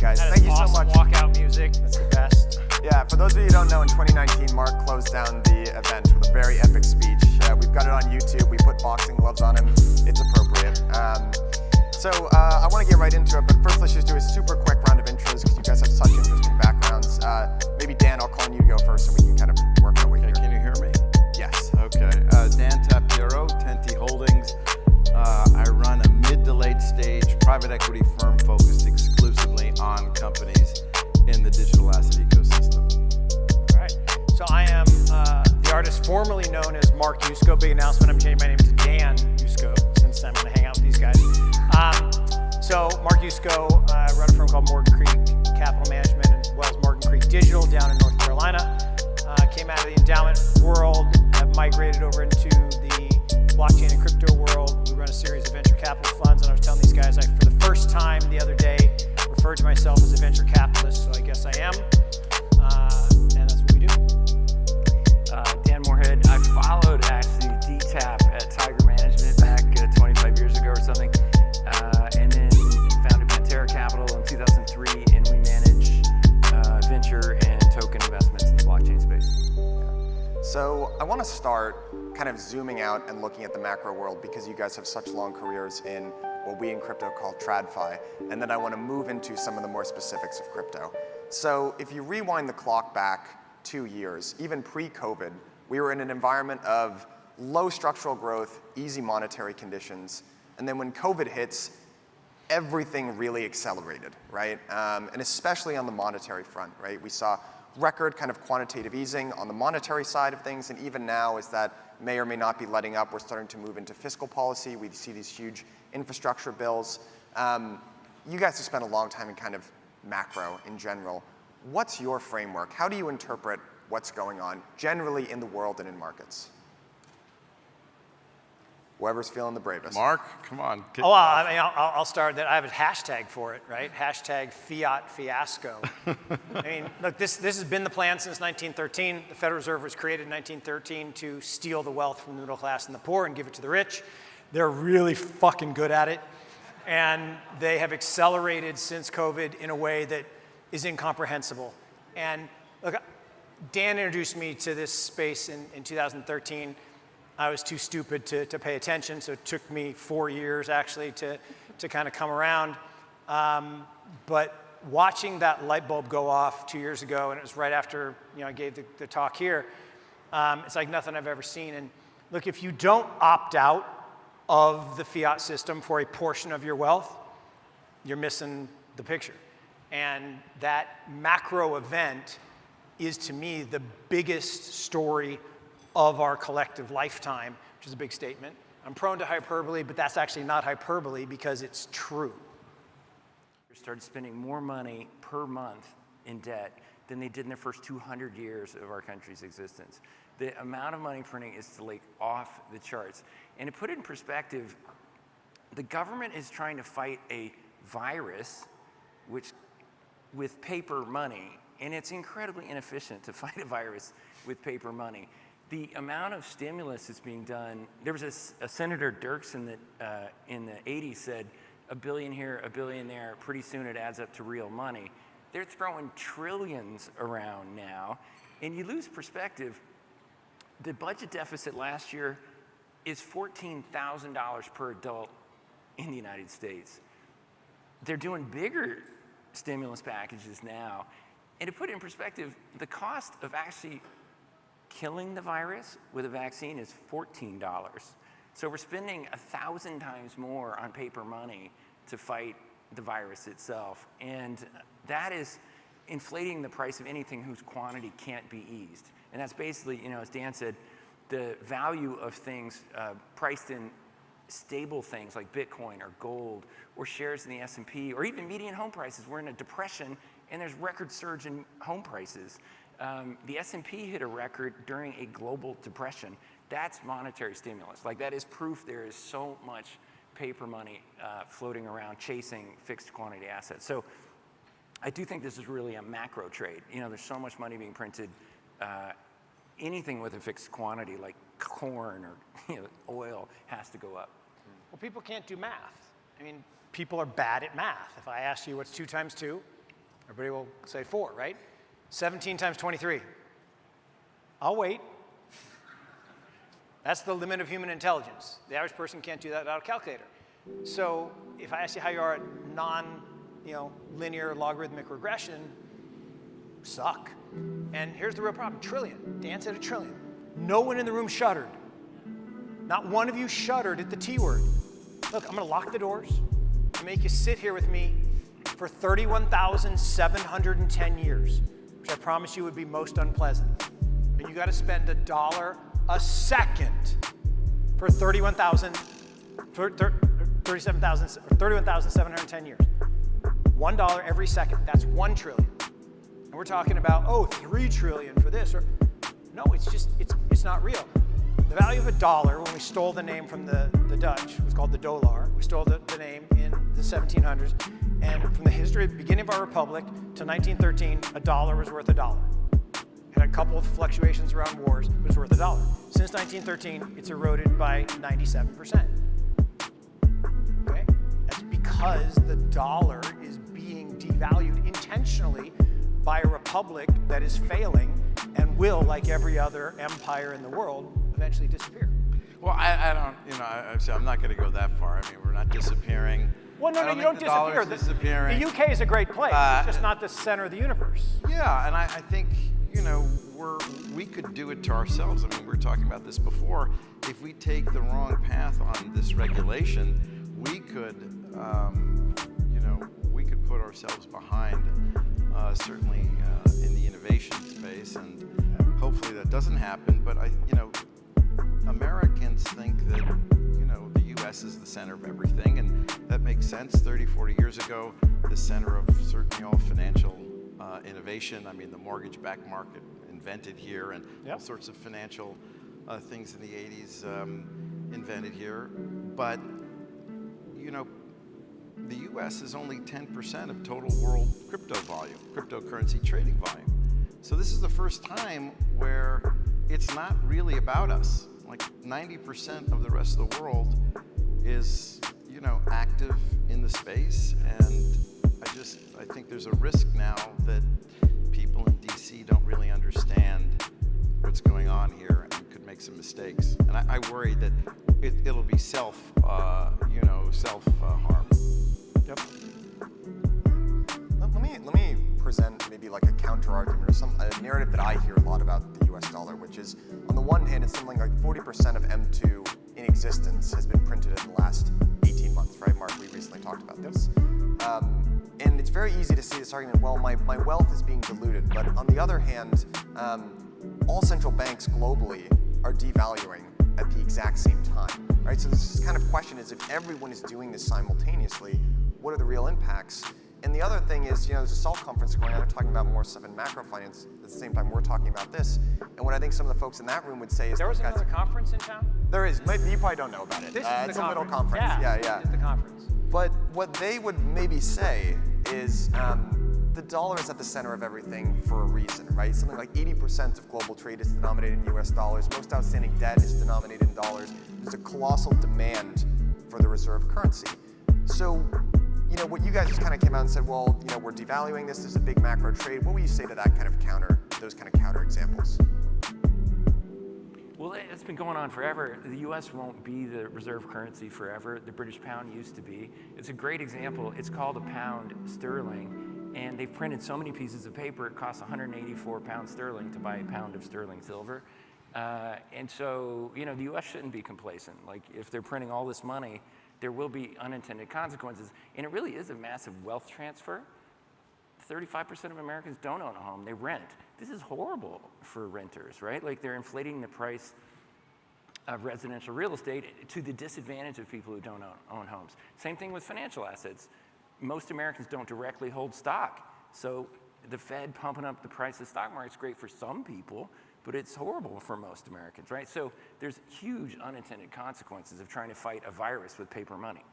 guys. That Thank is you so awesome much. walkout music. That's the best. Yeah, for those of you who don't know, in 2019, Mark closed down the event with a very epic speech. We've got it on YouTube. We put boxing gloves on him. It's appropriate. So I want to get right into it, but first let's just do a super quick round of intros because you guys have such interesting backgrounds. Maybe Dan, I'll call on you to go first and we can kind of work our way here. Can you hear me? Yes. Okay. Dan Tapiero, Tenti Holdings. I run a mid to late stage private equity firm focused exclusively on companies in the digital asset ecosystem. All right. So I am the artist formerly known as Mark Yusko. Big announcement, I'm changing my name to Dan Yusko since I'm going to hang out with these guys. So Mark Yusko, I run a firm called Morgan Creek Capital Management as well as Morgan Creek Digital down in North Carolina. Came out of the endowment world, have migrated over into the blockchain and crypto world. We run a series of venture capital funds, and I was telling these guys, for the first time the other day, referred to myself as a venture capitalist, so I guess I am, and that's what we do. Dan Moorhead. I followed actually DTAP at Tiger Management back 25 years ago or something, and then founded Pantera Capital in 2003, and we manage venture and token investments in the blockchain space. So I want to start kind of zooming out and looking at the macro world because you guys have such long careers in what we in crypto call TradFi, and then I want to move into some of the more specifics of crypto. So if you rewind the clock back 2 years, even pre-COVID, we were in an environment of low structural growth, easy monetary conditions, and then when COVID hits, everything really accelerated, right? And especially on the monetary front, right? We saw record kind of quantitative easing on the monetary side of things, and even now as that may or may not be letting up, we're starting to move into fiscal policy. We see these huge infrastructure bills. You guys have spent a long time in kind of macro in general. What's your framework? How do you interpret what's going on generally in the world and in markets? Whoever's feeling the bravest. Mark, come on. Oh, well, I mean, I'll start that. I have a hashtag for it, right? Hashtag fiat fiasco. I mean, look, this has been the plan since 1913. The Federal Reserve was created in 1913 to steal the wealth from the middle class and the poor and give it to the rich. They're really fucking good at it. And they have accelerated since COVID in a way that is incomprehensible. And look, Dan introduced me to this space in 2013. I was too stupid to pay attention, so it took me 4 years actually to kind of come around. But watching that light bulb go off 2 years ago, and it was right after I gave the talk here, it's like nothing I've ever seen. And look, if you don't opt out of the fiat system for a portion of your wealth, you're missing the picture. And that macro event is, to me, the biggest story of our collective lifetime, which is a big statement. I'm prone to hyperbole, but that's actually not hyperbole because it's true. Started spending more money per month in debt than they did in the first 200 years of our country's existence. The amount of money printing is like off the charts. And to put it in perspective, the government is trying to fight a virus with paper money, and it's incredibly inefficient to fight a virus with paper money. The amount of stimulus that's being done, there was a Senator Dirksen that in the 80s said, $1 billion here, $1 billion there, pretty soon it adds up to real money. They're throwing trillions around now, and you lose perspective. The budget deficit last year is $14,000 per adult in the United States. They're doing bigger stimulus packages now. And to put it in perspective, the cost of actually killing the virus with a vaccine is $14. So we're spending 1,000 times more on paper money to fight the virus itself. And that is inflating the price of anything whose quantity can't be eased. And that's basically, as Dan said, the value of things priced in stable things like Bitcoin or gold or shares in the S&P or even median home prices. We're in a depression and there's record surge in home prices. The S&P hit a record during a global depression. That's monetary stimulus. Like, that is proof there is so much paper money floating around chasing fixed quantity assets. So I do think this is really a macro trade. There's so much money being printed. Anything with a fixed quantity like corn or oil has to go up. Well, people can't do math. I mean, people are bad at math. If I ask you what's 2 times 2, Everybody will say 4, right? 17 times 23. I'll wait. That's the limit of human intelligence. The average person can't do that without a calculator. So if I ask you how you are at linear logarithmic regression, suck. And here's the real problem, trillion. Dan said a trillion. No one in the room shuddered. Not one of you shuddered at the T word. Look, I'm gonna lock the doors and make you sit here with me for 31,710 years, which I promise you would be most unpleasant. And you gotta spend $1 a second for 31,710 years. $1 every second, that's 1 trillion. And we're talking about, 3 trillion for this, or no, it's not real. The value of $1, when we stole the name from the Dutch, was called the dollar. We stole the name in the 1700s. And from the history, beginning of our republic to 1913, $1 was worth $1. It had a couple of fluctuations around wars, but it was worth $1. Since 1913, it's eroded by 97%. Okay? That's because the dollar is being devalued intentionally by a republic that is failing and will, like every other empire in the world, eventually disappear. Well, I don't, I'm not going to go that far. I mean, we're not disappearing. Well, no, you don't disappear. Disappearing. The UK is a great place. It's just not the center of the universe. Yeah, and I think, we could do it to ourselves. I mean, we were talking about this before. If we take the wrong path on this regulation, we could, we could put ourselves behind, certainly in the innovation space, and hopefully that doesn't happen. But Americans think that, the U.S. is the center of everything, and that makes sense. 30, 40 years ago, the center of certainly all financial innovation. I mean, the mortgage-backed market invented here, and all sorts of financial things in the 80s invented here. But, the U.S. is only 10% of total world crypto volume, cryptocurrency trading volume. So this is the first time where it's not really about us. Like 90% of the rest of the world is, active in the space, and I think there's a risk now that people in DC don't really understand what's going on here and could make some mistakes. And I worry that it'll be self-harm. Yep. Let me present maybe like a counter argument or a narrative that I hear a lot about the US dollar, which is, on the one hand, it's something like 40% of M2 in existence has been printed in the last 18 months, right, Mark? We recently talked about this. And it's very easy to see this argument, well, my wealth is being diluted. But on the other hand, all central banks globally are devaluing at the exact same time, right? So this kind of question is, if everyone is doing this simultaneously, what are the real impacts? And the other thing is, there's a SALT conference going on. They're talking about more stuff in macro finance at the same time we're talking about this. And what I think some of the folks in that room would say is, there was another conference in town? There is. You probably don't know about it. This is it's the a little conference. conference. Yeah. It's the conference. But what they would maybe say is the dollar is at the center of everything for a reason, right? Something like 80% of global trade is denominated in US dollars. Most outstanding debt is denominated in dollars. There's a colossal demand for the reserve currency. So, what you guys just kind of came out and said, well, we're devaluing this. There's a big macro trade. What would you say to that kind of those kind of counter examples? Well, it's been going on forever. The U.S. won't be the reserve currency forever. The British pound used to be. It's a great example. It's called a pound sterling, and they've printed so many pieces of paper, it costs 184 pounds sterling to buy a pound of sterling silver. And so, the U.S. shouldn't be complacent. Like, if they're printing all this money, there will be unintended consequences. And it really is a massive wealth transfer. 35% of Americans don't own a home, they rent. This is horrible for renters, right? Like, they're inflating the price of residential real estate to the disadvantage of people who don't own homes. Same thing with financial assets. Most Americans don't directly hold stock. So the Fed pumping up the price of the stock market is great for some people, but it's horrible for most Americans, right? So there's huge unintended consequences of trying to fight a virus with paper money.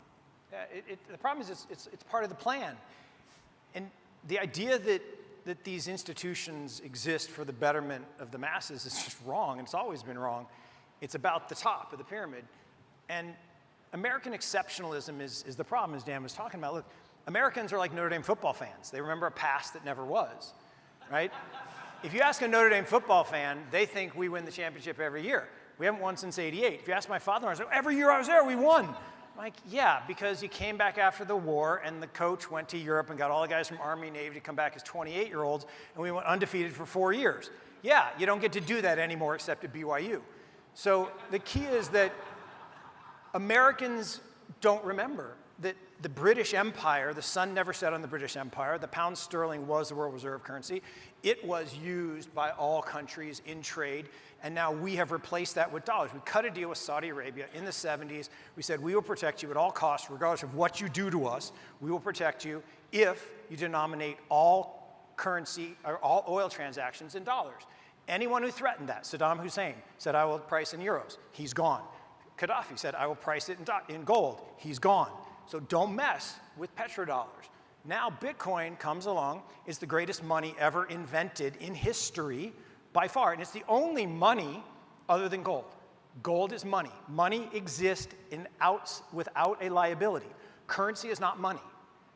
Yeah, the problem is it's part of the plan. And the idea that these institutions exist for the betterment of the masses is just wrong, and it's always been wrong. It's about the top of the pyramid. And American exceptionalism is the problem, as Dan was talking about. Look, Americans are like Notre Dame football fans. They remember a past that never was, right? If you ask a Notre Dame football fan, they think we win the championship every year. We haven't won since '88. If you ask my father-in-law, I say, every year I was there, we won. I'm like, yeah, because you came back after the war and the coach went to Europe and got all the guys from Army and Navy to come back as 28-year-olds, and we went undefeated for 4 years. Yeah, you don't get to do that anymore except at BYU. So the key is that Americans don't remember that the British Empire, the sun never set on the British Empire. The pound sterling was the world reserve currency. It was used by all countries in trade, and now we have replaced that with dollars. We cut a deal with Saudi Arabia in the 70s. We said, we will protect you at all costs, regardless of what you do to us. We will protect you if you denominate all currency or all oil transactions in dollars. Anyone who threatened that, Saddam Hussein said, I will price in euros. He's gone. Gaddafi said, I will price it in gold. He's gone. So don't mess with petrodollars. Now Bitcoin comes along. It's the greatest money ever invented in history by far. And it's the only money other than gold. Gold is money. Money exists without a liability. Currency is not money.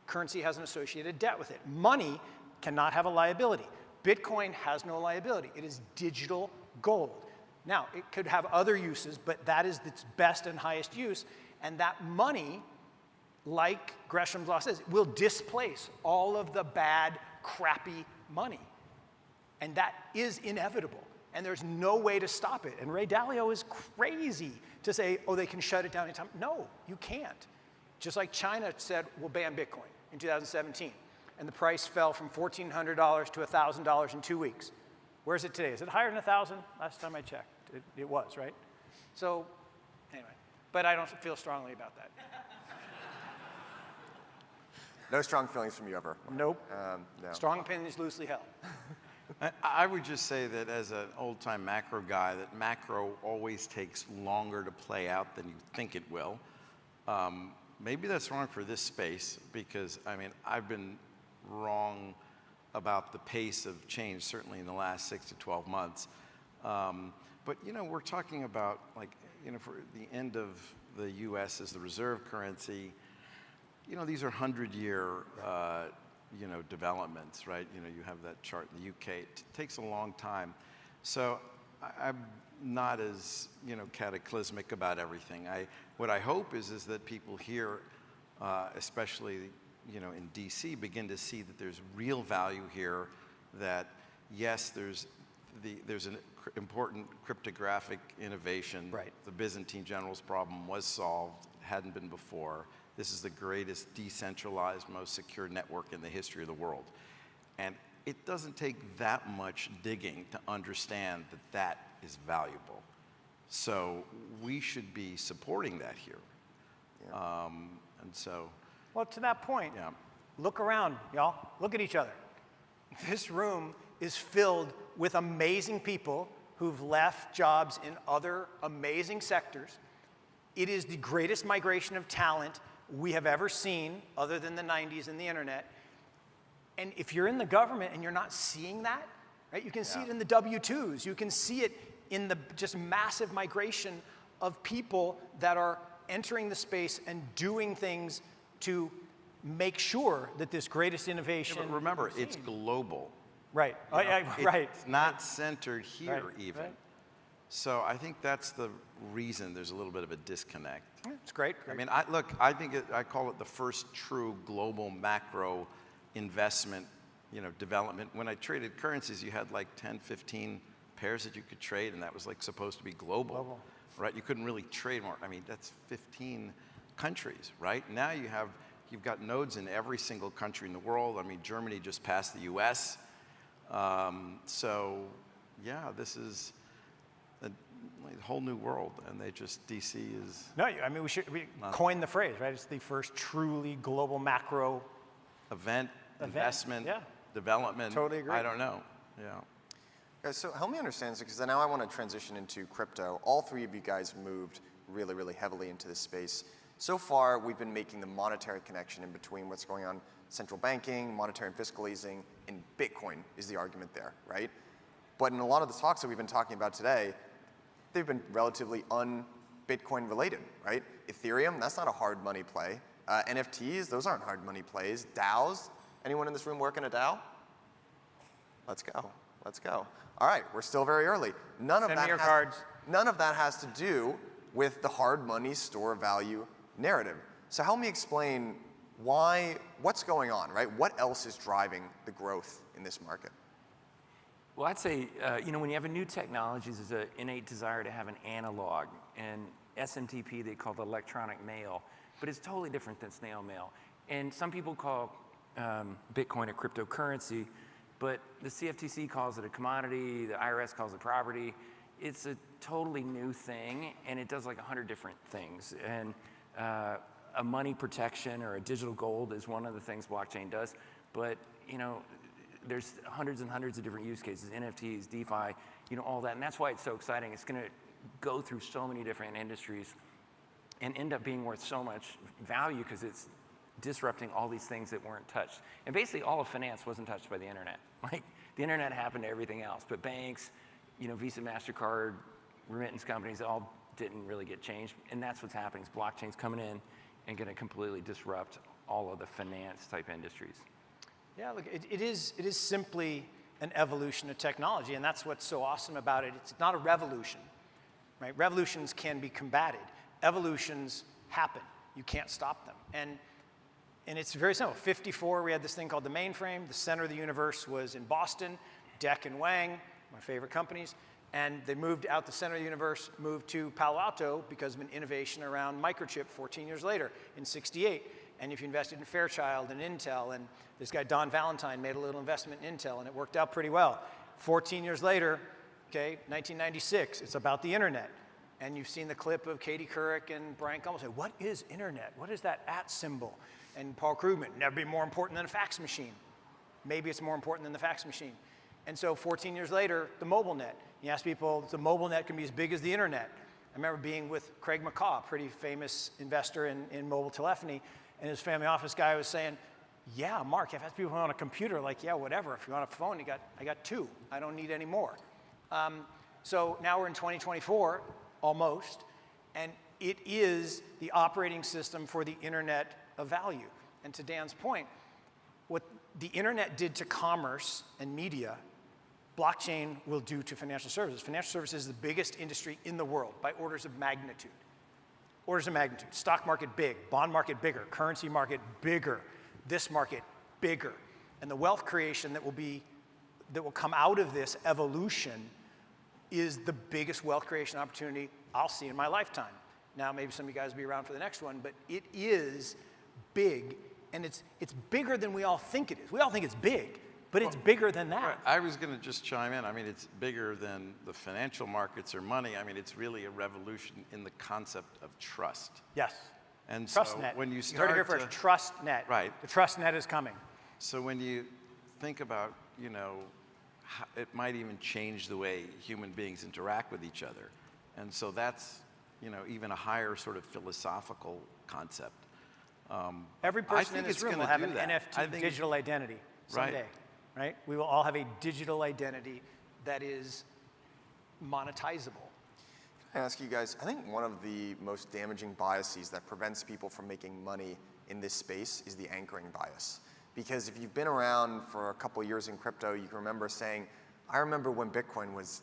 Currency has an associated debt with it. Money cannot have a liability. Bitcoin has no liability. It is digital gold. Now, it could have other uses, but that is its best and highest use. And that money, like Gresham's law says, will displace all of the bad, crappy money. And that is inevitable. And there's no way to stop it. And Ray Dalio is crazy to say, oh, they can shut it down anytime. No, you can't. Just like China said, we'll ban Bitcoin in 2017. And the price fell from $1,400 to $1,000 in 2 weeks. Where is it today? Is it higher than 1,000? Last time I checked, it was, right? So anyway, but I don't feel strongly about that. No strong feelings from you ever. Nope. No. Strong opinions loosely held. I would just say that as an old-time macro guy, that macro always takes longer to play out than you think it will. Maybe that's wrong for this space because, I mean, I've been wrong about the pace of change, certainly in the last 6 to 12 months. But, you know, we're talking about, like, you know, for the end of the U.S. as the reserve currency, you know, these are 100-year, you know, developments, right? You know, you have that chart in the UK. It takes a long time. So I'm not as, you know, cataclysmic about everything. What I hope is that people here, especially, you know, in DC, begin to see that there's real value here, that yes, there's an important cryptographic innovation. Right. The Byzantine generals problem was solved, hadn't been before. This is the greatest decentralized, most secure network in the history of the world. And it doesn't take that much digging to understand that that is valuable. So we should be supporting that here. Yeah. And so. Well, to that point, Yeah. Look around, y'all. Look at each other. This room is filled with amazing people who've left jobs in other amazing sectors. It is the greatest migration of talent we have ever seen, other than the 90s and the internet. And if you're in the government and you're not seeing that, right? You can see it in the W-2s. You can see it in the just massive migration of people that are entering the space and doing things to make sure that this greatest innovation. Yeah, but remember, it's global. Right. You know, Right. It's not centered here Right, even. right. So I think that's the reason there's a little bit of a disconnect. It's great. I mean, I call it the first true global macro investment, you know, development. When I traded currencies, you had like 10, 15 pairs that you could trade, and that was like supposed to be global. Right? You couldn't really trade more. I mean, that's 15 countries, right? Now you've got nodes in every single country in the world. I mean, Germany just passed the US. So yeah, this is a whole new world, and DC is. No, I mean, we coined the phrase, right? It's the first truly global macro event. Investment, yeah. development. Totally agree. I don't know, yeah. Guys, so help me understand, because now I want to transition into crypto. All three of you guys moved really, really heavily into this space. So far, we've been making the monetary connection in between what's going on, central banking, monetary and fiscal easing, and Bitcoin is the argument there, right? But in a lot of the talks that we've been talking about today, they've been relatively un-Bitcoin related, right? Ethereum, that's not a hard money play. NFTs, those aren't hard money plays. DAOs, anyone in this room work in a DAO? Let's go, let's go. All right, we're still very early. None of that has to do with the hard money store value narrative. So help me explain what's going on, right? What else is driving the growth in this market? Well, I'd say, when you have a new technology, there's an innate desire to have an analog. And SMTP, they call it electronic mail, but it's totally different than snail mail. And some people call Bitcoin a cryptocurrency, but the CFTC calls it a commodity, the IRS calls it property. It's a totally new thing, and it does like 100 different things. And a money protection or a digital gold is one of the things blockchain does. But, there's hundreds and hundreds of different use cases, NFTs, DeFi, all that. And that's why it's so exciting. It's going to go through so many different industries and end up being worth so much value because it's disrupting all these things that weren't touched. And basically all of finance wasn't touched by the internet. Like the internet happened to everything else, but banks, Visa, MasterCard, remittance companies, all didn't really get changed. And that's what's happening is blockchain's coming in and going to completely disrupt all of the finance type industries. Yeah, look, it is simply an evolution of technology, and that's what's so awesome about it. It's not a revolution, right? Revolutions can be combated. Evolutions happen. You can't stop them. And it's very simple. 54, we had this thing called the mainframe. The center of the universe was in Boston. Dec and Wang, my favorite companies. And they moved out the center of the universe, moved to Palo Alto because of an innovation around microchip 14 years later in 68. And if you invested in Fairchild and Intel, and this guy Don Valentine made a little investment in Intel, and it worked out pretty well. 14 years later, 1996, it's about the internet. And you've seen the clip of Katie Couric and Brian Gumbel say, what is internet? What is that @ symbol? And Paul Krugman, never be more important than a fax machine. Maybe it's more important than the fax machine. And so 14 years later, the mobile net. You ask people, the mobile net can be as big as the internet. I remember being with Craig McCaw, a pretty famous investor in mobile telephony, and his family office guy was saying, yeah, Mark, if I have people on a computer, like, yeah, whatever. If you want a phone, I got 2. I don't need any more. So now we're in 2024, almost, and it is the operating system for the internet of value. And to Dan's point, what the internet did to commerce and media, blockchain will do to financial services. Financial services is the biggest industry in the world by orders of magnitude. Orders of magnitude. Stock market big, bond market bigger, currency market bigger, this market bigger. And the wealth creation that will come out of this evolution is the biggest wealth creation opportunity I'll see in my lifetime. Now, maybe some of you guys will be around for the next one, but it is big, and it's bigger than we all think it is. We all think it's big, but it's bigger than that. Right. I was going to just chime in. I mean, it's bigger than the financial markets or money. I mean, it's really a revolution in the concept of trust. Yes. And Trustnet. So when you heard it here first. Trustnet. Right. The Trustnet is coming. So when you think about, how it might even change the way human beings interact with each other. And so that's, even a higher sort of philosophical concept. Every person in this room will have an NFT digital identity someday, right? We will all have a digital identity that is monetizable. Can I ask you guys, I think one of the most damaging biases that prevents people from making money in this space is the anchoring bias. Because if you've been around for a couple years in crypto, you can remember saying, I remember when Bitcoin was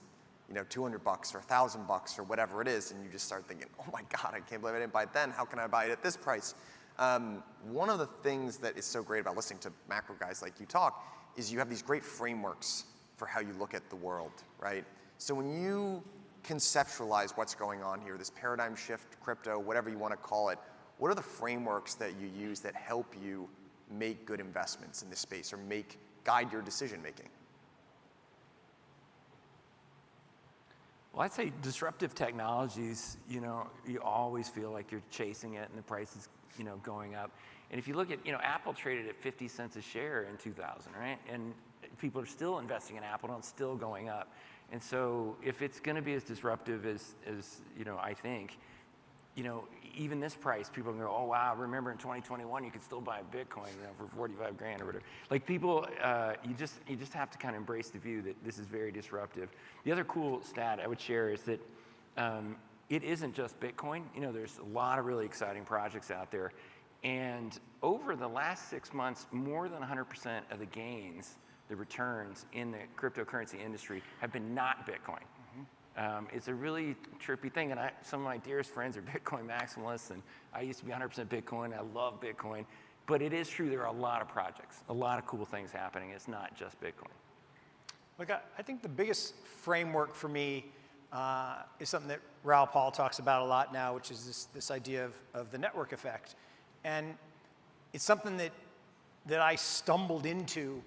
$200 or $1,000 or whatever it is, and you just start thinking, oh my God, I can't believe I didn't buy it then. How can I buy it at this price? One of the things that is so great about listening to macro guys like you talk is you have these great frameworks for how you look at the world, right? So when you conceptualize what's going on here, this paradigm shift, crypto, whatever you want to call it, what are the frameworks that you use that help you make good investments in this space or guide your decision making? Well, I'd say disruptive technologies, you always feel like you're chasing it and the price is, going up. And if you look at, Apple traded at 50 cents a share in 2000, right? And people are still investing in Apple and it's still going up. And so if it's going to be as disruptive as I think, even this price, people are going to go, oh, wow, remember in 2021, you could still buy a Bitcoin for 45 grand or whatever. Like people, you just have to kind of embrace the view that this is very disruptive. The other cool stat I would share is that it isn't just Bitcoin. There's a lot of really exciting projects out there. And over the last 6 months, more than 100% of the gains, the returns in the cryptocurrency industry have been not Bitcoin. It's a really trippy thing, and some of my dearest friends are Bitcoin maximalists, and I used to be 100% Bitcoin. I love Bitcoin, but it is true there are a lot of projects, a lot of cool things happening. It's not just Bitcoin. Look, I think the biggest framework for me is something that Raoul Pal talks about a lot now, which is this idea of the network effect. And it's something that I stumbled into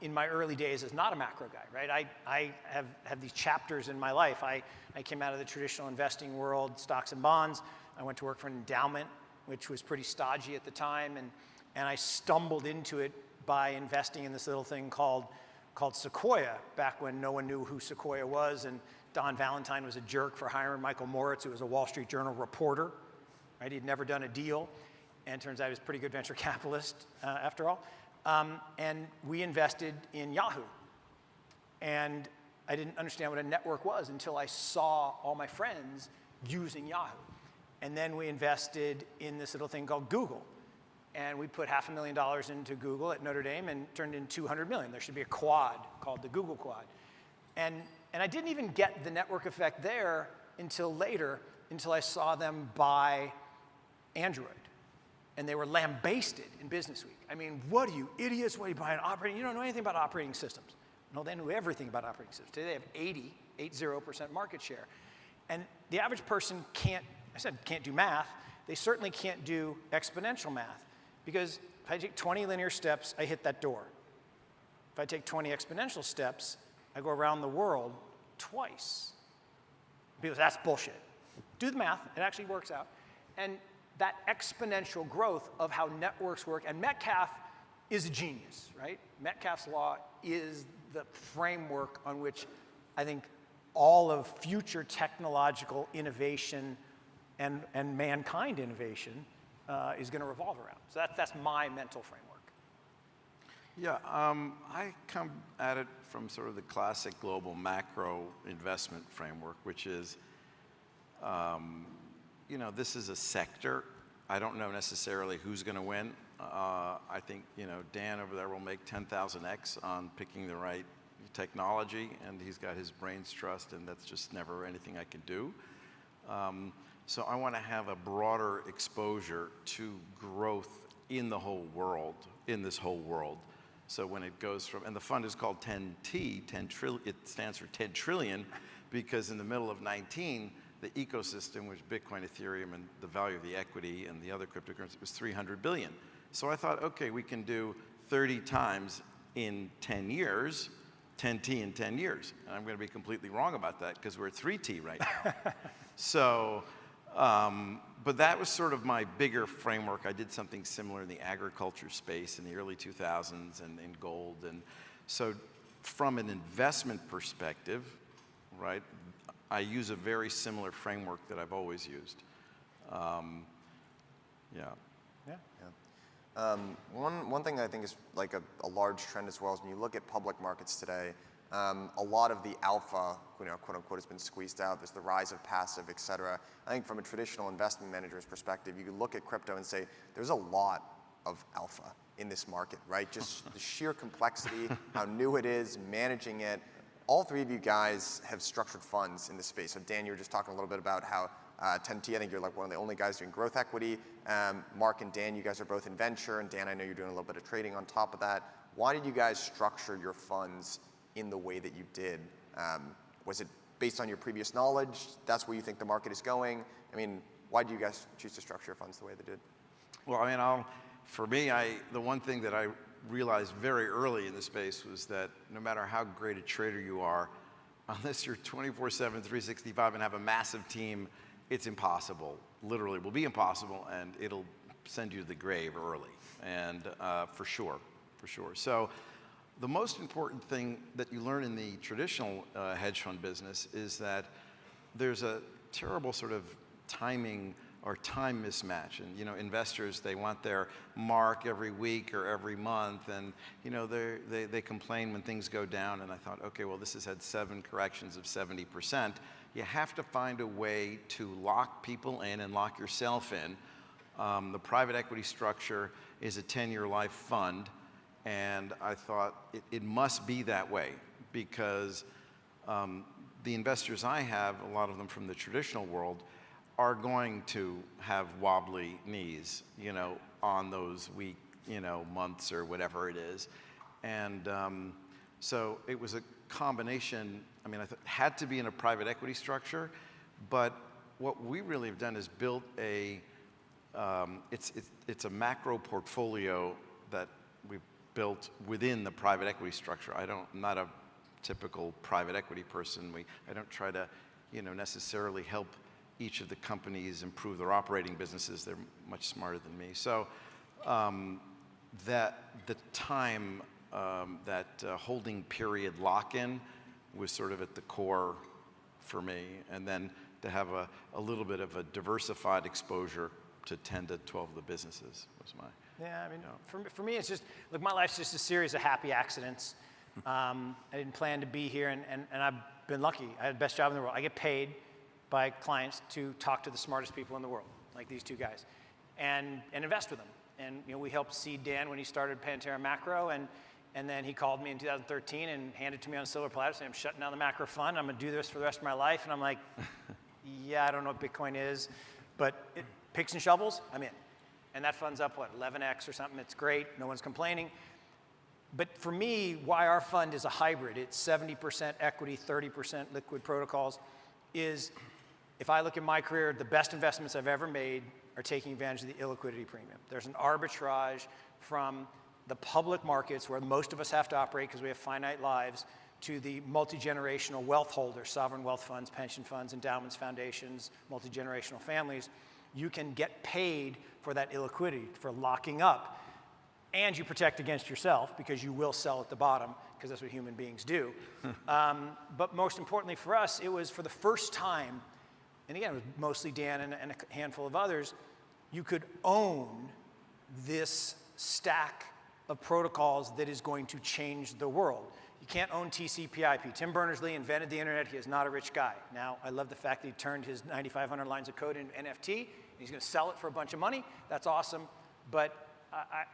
in my early days as not a macro guy, right? I have these chapters in my life. I came out of the traditional investing world, stocks and bonds. I went to work for an endowment, which was pretty stodgy at the time, and I stumbled into it by investing in this little thing called Sequoia, back when no one knew who Sequoia was, and Don Valentine was a jerk for hiring Michael Moritz, who was a Wall Street Journal reporter, right? He'd never done a deal, and it turns out he was a pretty good venture capitalist after all. And we invested in Yahoo. And I didn't understand what a network was until I saw all my friends using Yahoo. And then we invested in this little thing called Google. And we put $500,000 into Google at Notre Dame and turned in $200 million. There should be a quad called the Google Quad. And I didn't even get the network effect there until later, until I saw them buy Android. And they were lambasted in Business Week. I mean, what are you, idiots? What are you buying operating? You don't know anything about operating systems. No, they knew everything about operating systems. Today they have 80% market share. And the average person can't do math. They certainly can't do exponential math. Because if I take 20 linear steps, I hit that door. If I take 20 exponential steps, I go around the world twice. Because that's bullshit. Do the math, it actually works out. And that exponential growth of how networks work, and Metcalfe is a genius, right? Metcalfe's law is the framework on which I think all of future technological innovation and mankind innovation is going to revolve around. So that's my mental framework. Yeah, I come at it from sort of the classic global macro investment framework, which is, you know, this is a sector. I don't know necessarily who's going to win. I think, you know, Dan over there will make 10,000x on picking the right technology, and he's got his brain's trust, and that's just never anything I can do. So I want to have a broader exposure to growth in the whole world, in this whole world. So when it goes from, and the fund is called 10T, 10 trillion, it stands for 10 trillion, because in the middle of 19, the ecosystem, which Bitcoin, Ethereum, and the value of the equity and the other cryptocurrency was 300 billion. So I thought, okay, we can do 30 times in 10 years, 10T in 10 years. And I'm going to be completely wrong about that because we're at 3T right now. So, but that was sort of my bigger framework. I did something similar in the agriculture space in the early 2000s and in gold. And so from an investment perspective, right, I use a very similar framework that I've always used. One thing I think is like a large trend as well is when you look at public markets today, a lot of the alpha, you know, quote unquote, has been squeezed out. There's the rise of passive, et cetera. I think from a traditional investment manager's perspective, you could look at crypto and say, there's a lot of alpha in this market, right? Just the sheer complexity, how new it is, managing it. All three of you guys have structured funds in this space. So Dan, you were just talking a little bit about how 10T, I think you're like one of the only guys doing growth equity. Mark and Dan, you guys are both in venture, and Dan, I know you're doing a little bit of trading on top of that. Why did you guys structure your funds in the way that you did? Was it based on your previous knowledge? That's where you think the market is going? I mean, why do you guys choose to structure your funds the way they did? Well, I mean, for me, the one thing that I realized very early in the space was that no matter how great a trader you are, unless you're 24/7, 365 and have a massive team, it's impossible. Literally, will be impossible, and it'll send you to the grave early, and for sure. So the most important thing that you learn in the traditional hedge fund business is that there's a terrible sort of timing or time mismatch. And, you know, investors, they want their mark every week or every month, and, you know, they complain when things go down. And I thought, okay, well, this has had 7 corrections of 70%. You have to find a way to lock people in and lock yourself in The private equity structure is a 10-year life fund, and I thought it must be that way because the investors I have, a lot of them from the traditional world, are going to have wobbly knees, on those week, months or whatever it is. And so it was a combination. I mean, it had to be in a private equity structure, but what we really have done is built it's a macro portfolio that we built within the private equity structure. I'm not a typical private equity person. I don't try to, necessarily help each of the companies improve their operating businesses. They're much smarter than me. So that the time, that holding period lock-in was sort of at the core for me. And then to have a little bit of a diversified exposure to 10 to 12 of the businesses was my. Yeah, I mean, for me, it's just, look, my life's just a series of happy accidents. I didn't plan to be here, and I've been lucky. I had the best job in the world. I get paid by clients to talk to the smartest people in the world, like these two guys, and invest with them. And we helped seed Dan when he started Pantera Macro, and then he called me in 2013 and handed it to me on a silver platter, saying, I'm shutting down the macro fund. I'm going to do this for the rest of my life. And I'm like, yeah, I don't know what Bitcoin is, but picks and shovels, I'm in. And that fund's up, 11x or something. It's great. No one's complaining. But for me, why our fund is a hybrid, it's 70% equity, 30% liquid protocols, is if I look at my career, the best investments I've ever made are taking advantage of the illiquidity premium. There's an arbitrage from the public markets where most of us have to operate because we have finite lives to the multi-generational wealth holders, sovereign wealth funds, pension funds, endowments, foundations, multi-generational families. You can get paid for that illiquidity, for locking up. And you protect against yourself because you will sell at the bottom because that's what human beings do. But most importantly for us, it was for the first time, and again, it was mostly Dan and a handful of others, you could own this stack of protocols that is going to change the world. You can't own TCP/IP. Tim Berners-Lee invented the internet. He is not a rich guy. Now, I love the fact that he turned his 9,500 lines of code into NFT. He's going to sell it for a bunch of money. That's awesome. But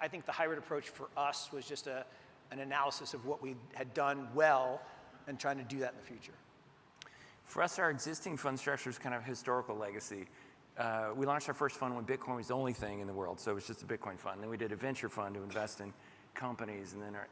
I think the hybrid approach for us was just an analysis of what we had done well and trying to do that in the future. For us, our existing fund structure is kind of a historical legacy. We launched our first fund when Bitcoin was the only thing in the world, so it was just a Bitcoin fund. Then we did a venture fund to invest in companies, and then our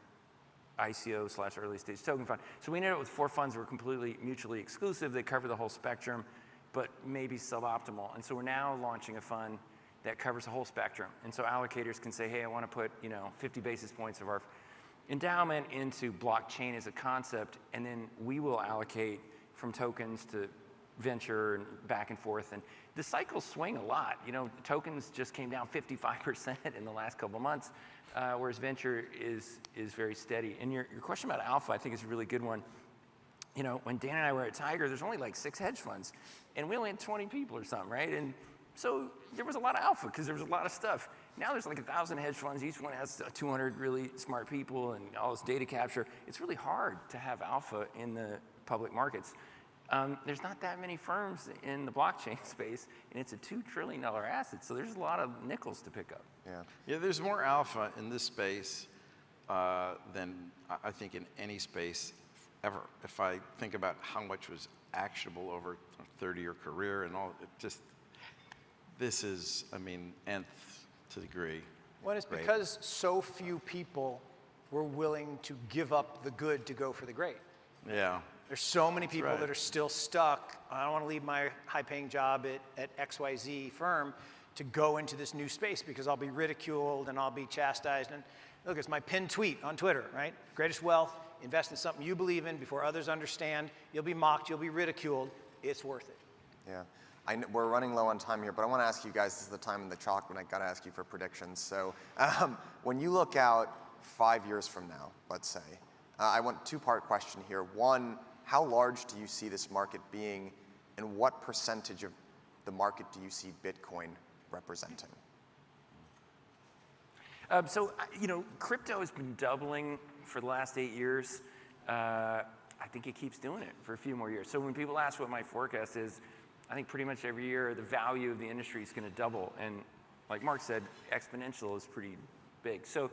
ICO/early stage token fund. So we ended up with 4 funds that were completely mutually exclusive. They cover the whole spectrum, but maybe suboptimal. And so we're now launching a fund that covers the whole spectrum. And so allocators can say, hey, I want to put 50 basis points of our endowment into blockchain as a concept, and then we will allocate from tokens to venture and back and forth. And the cycles swing a lot. Tokens just came down 55% in the last couple of months, whereas venture is very steady. And your question about alpha, I think, is a really good one. When Dan and I were at Tiger, there's only like 6 hedge funds, and we only had 20 people or something, right? And so there was a lot of alpha because there was a lot of stuff. Now there's like 1,000 hedge funds. Each one has 200 really smart people and all this data capture. It's really hard to have alpha in the public markets. There's not that many firms in the blockchain space, and it's a $2 trillion asset. So there's a lot of nickels to pick up. Yeah, there's more alpha in this space than I think in any space ever. If I think about how much was actionable over a 30-year career and all, this is, nth to degree. Well, it's because so few people were willing to give up the good to go for the great. Yeah. There's so many people that are still stuck. I don't want to leave my high-paying job at XYZ firm to go into this new space because I'll be ridiculed and I'll be chastised. And look, it's my pinned tweet on Twitter, right? Greatest wealth, invest in something you believe in before others understand. You'll be mocked, you'll be ridiculed. It's worth it. Yeah. We're running low on time here, but I want to ask you guys, this is the time in the chalk when I got to ask you for predictions. So when you look out 5 years from now, let's say, I want a 2-part question here. One, how large do you see this market being, and what percentage of the market do you see Bitcoin representing? Crypto has been doubling for the last 8 years. I think it keeps doing it for a few more years. So when people ask what my forecast is, I think pretty much every year the value of the industry is going to double. And like Mark said, exponential is pretty big. So,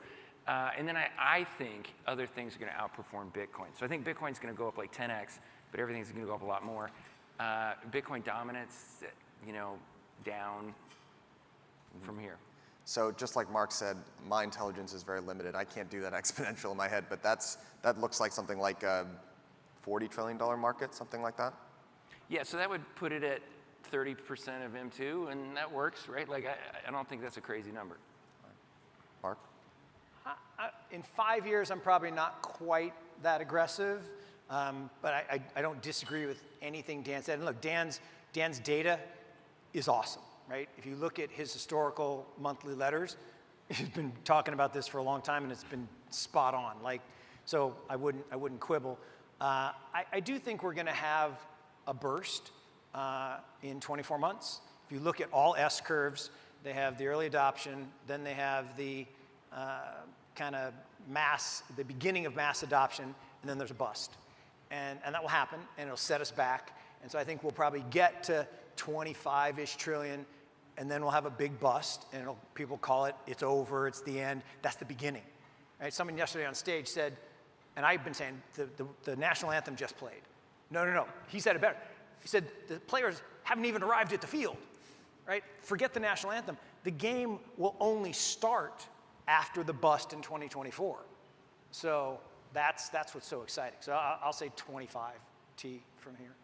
and then I think other things are going to outperform Bitcoin. So I think Bitcoin's going to go up like 10x, but everything's going to go up a lot more. Bitcoin dominance, down from here. So just like Mark said, my intelligence is very limited. I can't do that exponential in my head, but that looks like something like a $40 trillion market, something like that? Yeah, so that would put it at 30% of M2, and that works, right? Like, I don't think that's a crazy number. Mark? In 5 years, I'm probably not quite that aggressive, but I don't disagree with anything Dan said. And look, Dan's data is awesome, right? If you look at his historical monthly letters, he's been talking about this for a long time, and it's been spot on. Like, so I wouldn't quibble. I do think we're going to have a burst in 24 months. If you look at all S curves, they have the early adoption, then they have the kind of the beginning of mass adoption, and then there's a bust. And that will happen, and it'll set us back. And so I think we'll probably get to 25-ish trillion, and then we'll have a big bust, and people call it, it's over, it's the end. That's the beginning. Right? Someone yesterday on stage said, and I've been saying, the national anthem just played. No. He said it better. He said, the players haven't even arrived at the field, right? Forget the national anthem. The game will only start after the bust in 2024. So that's what's so exciting. So I'll say 25T from here.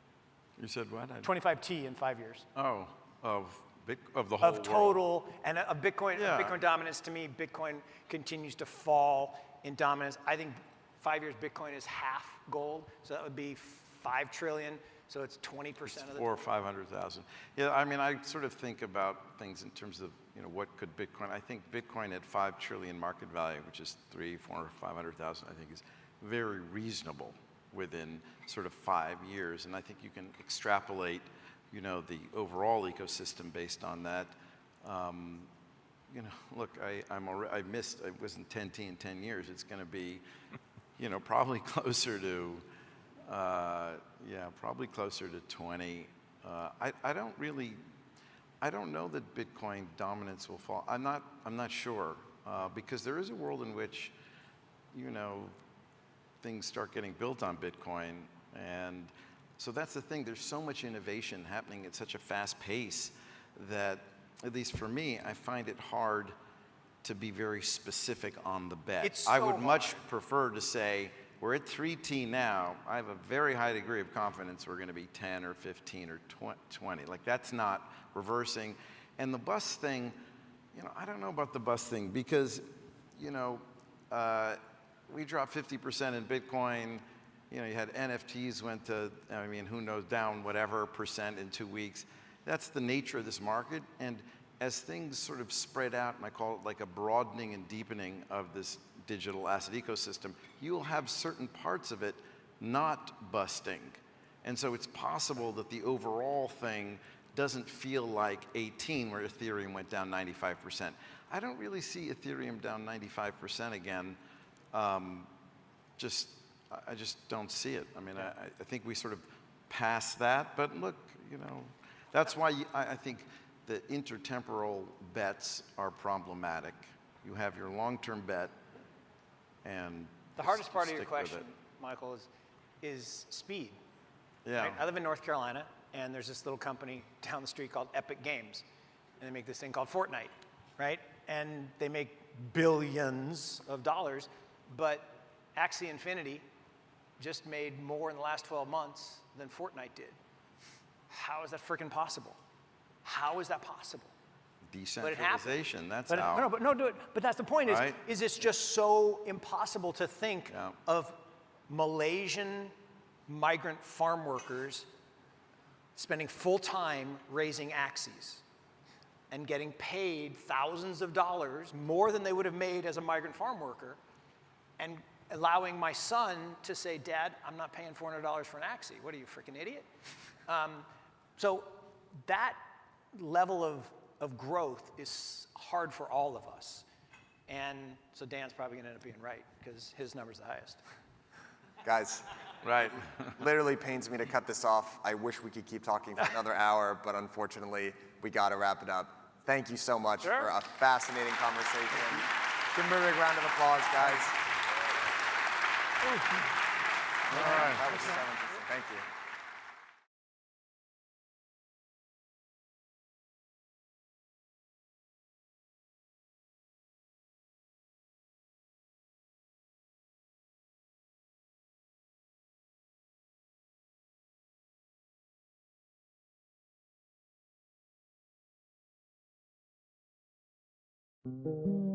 You said what? 25T in 5 years. Oh, of the whole Of total, world. and of Bitcoin, Yeah. Bitcoin dominance, to me, Bitcoin continues to fall in dominance. I think 5 years Bitcoin is half gold, so that would be 5 trillion, so it's 20% of the 400,000 or 500,000. Yeah, I mean, I sort of think about things in terms of, what could Bitcoin, I think Bitcoin at 5 trillion market value, which is 300, 400, 500,000, I think is very reasonable within sort of 5 years. And I think you can extrapolate, the overall ecosystem based on that. Look, I wasn't 10T in 10 years. It's going to be, probably closer to, probably closer to 20. I don't know that Bitcoin dominance will fall. I'm not sure, because there is a world in which, things start getting built on Bitcoin, and so that's the thing. There's so much innovation happening at such a fast pace that, at least for me, I find it hard to be very specific on the bet. It's so I would hard. much prefer to say, we're at 3T now. I have a very high degree of confidence we're going to be 10 or 15 or 20. Like, that's not reversing. And the bust thing, I don't know about the bust thing, because, we dropped 50% in Bitcoin. You had NFTs went to, who knows, down whatever percent in 2 weeks. That's the nature of this market. And as things sort of spread out, and I call it like a broadening and deepening of this digital asset ecosystem, you'll have certain parts of it not busting. And so it's possible that the overall thing doesn't feel like 18, where Ethereum went down 95%. I don't really see Ethereum down 95% again. I just don't see it. I think we sort of passed that, but look, that's why I think the intertemporal bets are problematic. You have your long-term bet, and The hardest part of your stick with question, it. Michael, is speed. Yeah. Right? I live in North Carolina, and there's this little company down the street called Epic Games, and they make this thing called Fortnite, right? And they make billions of dollars, but Axie Infinity just made more in the last 12 months than Fortnite did. How is that freaking possible? How is that possible? Decentralization, that's how. But that's the point, Right? is it's just so impossible to think Yeah. of Malaysian migrant farm workers spending full time raising Axies and getting paid thousands of dollars, more than they would have made as a migrant farm worker, and allowing my son to say, Dad, I'm not paying $400 for an Axie. What are you, a freaking idiot? So that level of growth is hard for all of us. And so Dan's probably going to end up being right, because his number's the highest. Guys, Right. literally pains me to cut this off. I wish we could keep talking for another hour, but unfortunately, we got to wrap it up. Thank you so much Sure. for a fascinating conversation. Give him a big round of applause, guys. All right. That was so interesting. Thank you. Thank you.